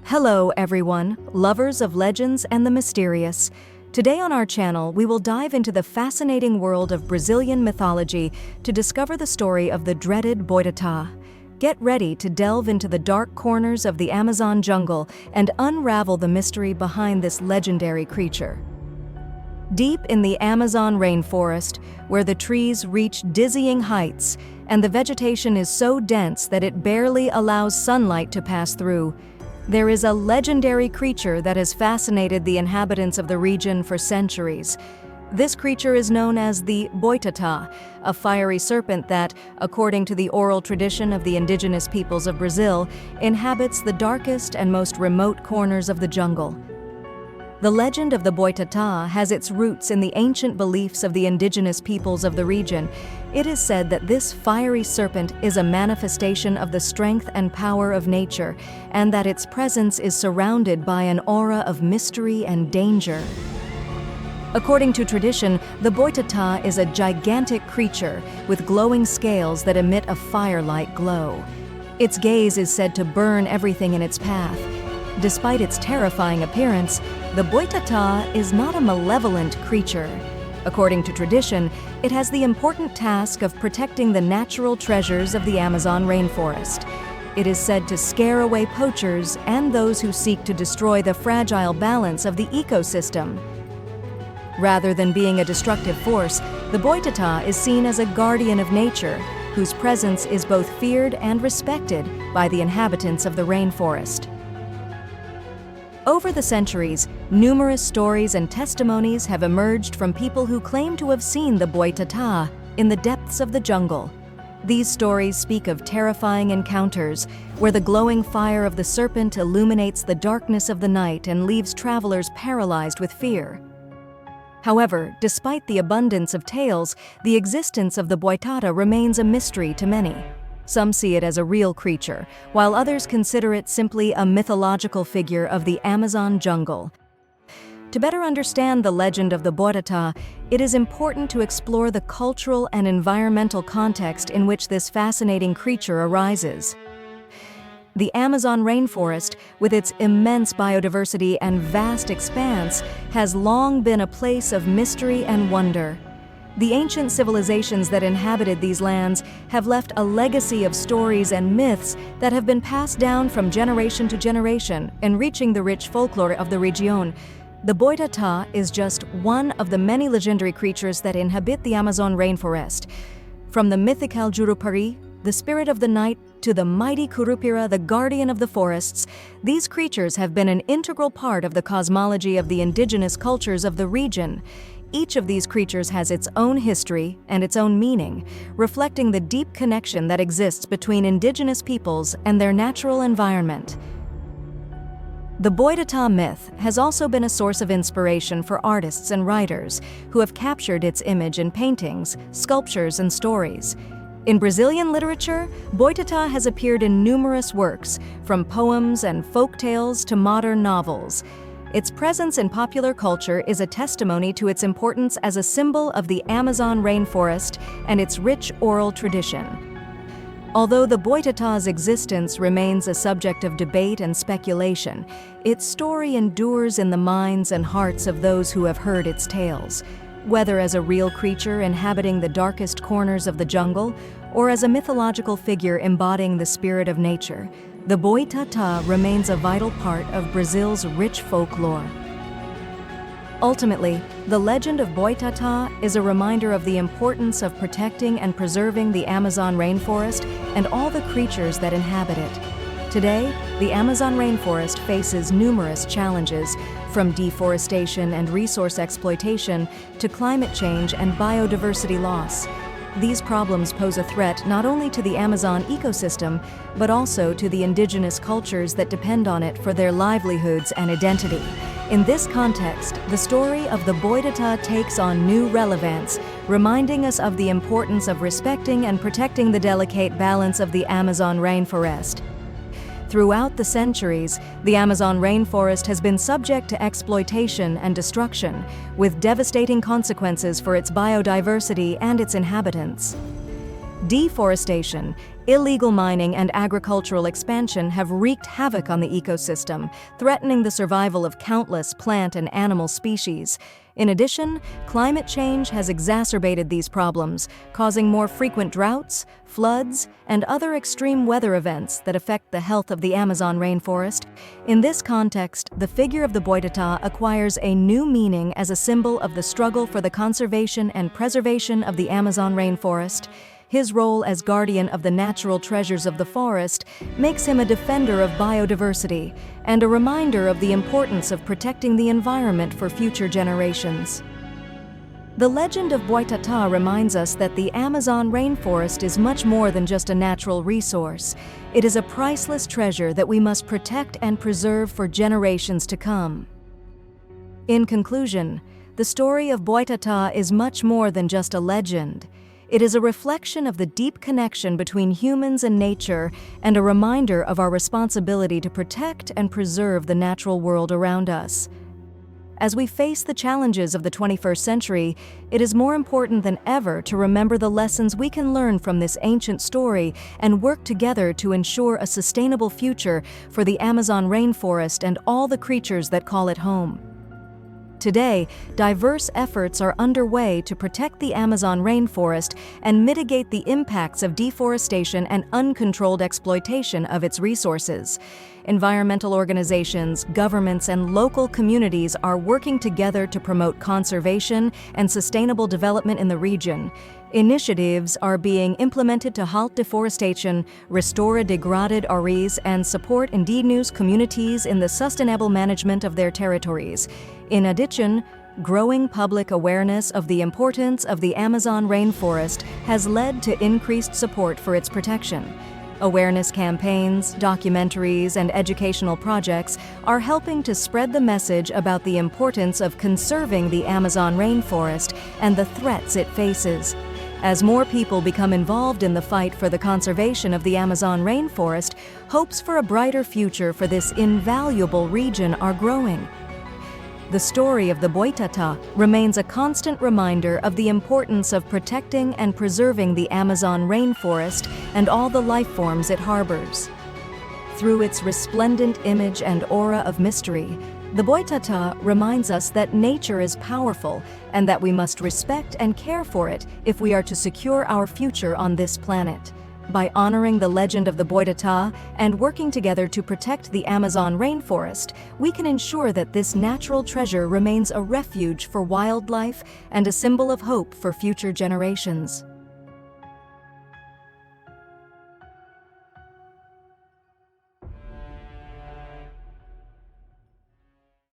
Hello everyone, lovers of legends and the mysterious. Today on our channel, we will dive into the fascinating world of Brazilian mythology to discover the story of the dreaded Boitatá. Get ready to delve into the dark corners of the Amazon jungle and unravel the mystery behind this legendary creature. Deep in the Amazon rainforest, where the trees reach dizzying heights and the vegetation is so dense that it barely allows sunlight to pass through, there is a legendary creature that has fascinated the inhabitants of the region for centuries. This creature is known as the Boitatá, a fiery serpent that, according to the oral tradition of the indigenous peoples of Brazil, inhabits the darkest and most remote corners of the jungle. The legend of the Boitatá has its roots in the ancient beliefs of the indigenous peoples of the region. It is said that this fiery serpent is a manifestation of the strength and power of nature, and that its presence is surrounded by an aura of mystery and danger. According to tradition, the Boitatá is a gigantic creature with glowing scales that emit a fire-like glow. Its gaze is said to burn everything in its path. Despite its terrifying appearance, the Boitatá is not a malevolent creature. According to tradition, it has the important task of protecting the natural treasures of the Amazon rainforest. It is said to scare away poachers and those who seek to destroy the fragile balance of the ecosystem. Rather than being a destructive force, the Boitatá is seen as a guardian of nature, whose presence is both feared and respected by the inhabitants of the rainforest. Over the centuries, numerous stories and testimonies have emerged from people who claim to have seen the Boitatá in the depths of the jungle. These stories speak of terrifying encounters where the glowing fire of the serpent illuminates the darkness of the night and leaves travelers paralyzed with fear. However, despite the abundance of tales, the existence of the Boitatá remains a mystery to many. Some see it as a real creature, while others consider it simply a mythological figure of the Amazon jungle. To better understand the legend of the Boitatá, it is important to explore the cultural and environmental context in which this fascinating creature arises. The Amazon rainforest, with its immense biodiversity and vast expanse, has long been a place of mystery and wonder. The ancient civilizations that inhabited these lands have left a legacy of stories and myths that have been passed down from generation to generation, enriching the rich folklore of the region. The Boitatá is just one of the many legendary creatures that inhabit the Amazon rainforest. From the mythical Jurupari, the spirit of the night, to the mighty Curupira, the guardian of the forests, these creatures have been an integral part of the cosmology of the indigenous cultures of the region. Each of these creatures has its own history and its own meaning, reflecting the deep connection that exists between indigenous peoples and their natural environment. The Boitatá myth has also been a source of inspiration for artists and writers who have captured its image in paintings, sculptures, and stories. In Brazilian literature, Boitatá has appeared in numerous works, from poems and folk tales to modern novels. Its presence in popular culture is a testimony to its importance as a symbol of the Amazon rainforest and its rich oral tradition. Although the Boitatá's existence remains a subject of debate and speculation, its story endures in the minds and hearts of those who have heard its tales. Whether as a real creature inhabiting the darkest corners of the jungle, or as a mythological figure embodying the spirit of nature, the Boitatá remains a vital part of Brazil's rich folklore. Ultimately, the legend of Boitatá is a reminder of the importance of protecting and preserving the Amazon rainforest and all the creatures that inhabit it. Today, the Amazon rainforest faces numerous challenges, from deforestation and resource exploitation to climate change and biodiversity loss. These problems pose a threat not only to the Amazon ecosystem, but also to the indigenous cultures that depend on it for their livelihoods and identity. In this context, the story of the Boitatá takes on new relevance, reminding us of the importance of respecting and protecting the delicate balance of the Amazon rainforest. Throughout the centuries, the Amazon rainforest has been subject to exploitation and destruction, with devastating consequences for its biodiversity and its inhabitants. Deforestation Illegal mining and agricultural expansion have wreaked havoc on the ecosystem, threatening the survival of countless plant and animal species. In addition, climate change has exacerbated these problems, causing more frequent droughts, floods, and other extreme weather events that affect the health of the Amazon rainforest. In this context, the figure of the Boitatá acquires a new meaning as a symbol of the struggle for the conservation and preservation of the Amazon rainforest. His role as guardian of the natural treasures of the forest makes him a defender of biodiversity and a reminder of the importance of protecting the environment for future generations. The legend of Boitatá reminds us that the Amazon rainforest is much more than just a natural resource. It is a priceless treasure that we must protect and preserve for generations to come. In conclusion, the story of Boitatá is much more than just a legend. It is a reflection of the deep connection between humans and nature and a reminder of our responsibility to protect and preserve the natural world around us. As we face the challenges of the 21st century, it is more important than ever to remember the lessons we can learn from this ancient story and work together to ensure a sustainable future for the Amazon rainforest and all the creatures that call it home. Today, diverse efforts are underway to protect the Amazon rainforest and mitigate the impacts of deforestation and uncontrolled exploitation of its resources. Environmental organizations, governments, and local communities are working together to promote conservation and sustainable development in the region. Initiatives are being implemented to halt deforestation, restore degraded areas, and support indigenous communities in the sustainable management of their territories. In addition, growing public awareness of the importance of the Amazon rainforest has led to increased support for its protection. Awareness campaigns, documentaries, and educational projects are helping to spread the message about the importance of conserving the Amazon rainforest and the threats it faces. As more people become involved in the fight for the conservation of the Amazon rainforest, hopes for a brighter future for this invaluable region are growing. The story of the Boitatá remains a constant reminder of the importance of protecting and preserving the Amazon rainforest and all the life forms it harbors. Through its resplendent image and aura of mystery, the Boitatá reminds us that nature is powerful and that we must respect and care for it if we are to secure our future on this planet. By honoring the legend of the Boitatá and working together to protect the Amazon rainforest, we can ensure that this natural treasure remains a refuge for wildlife and a symbol of hope for future generations.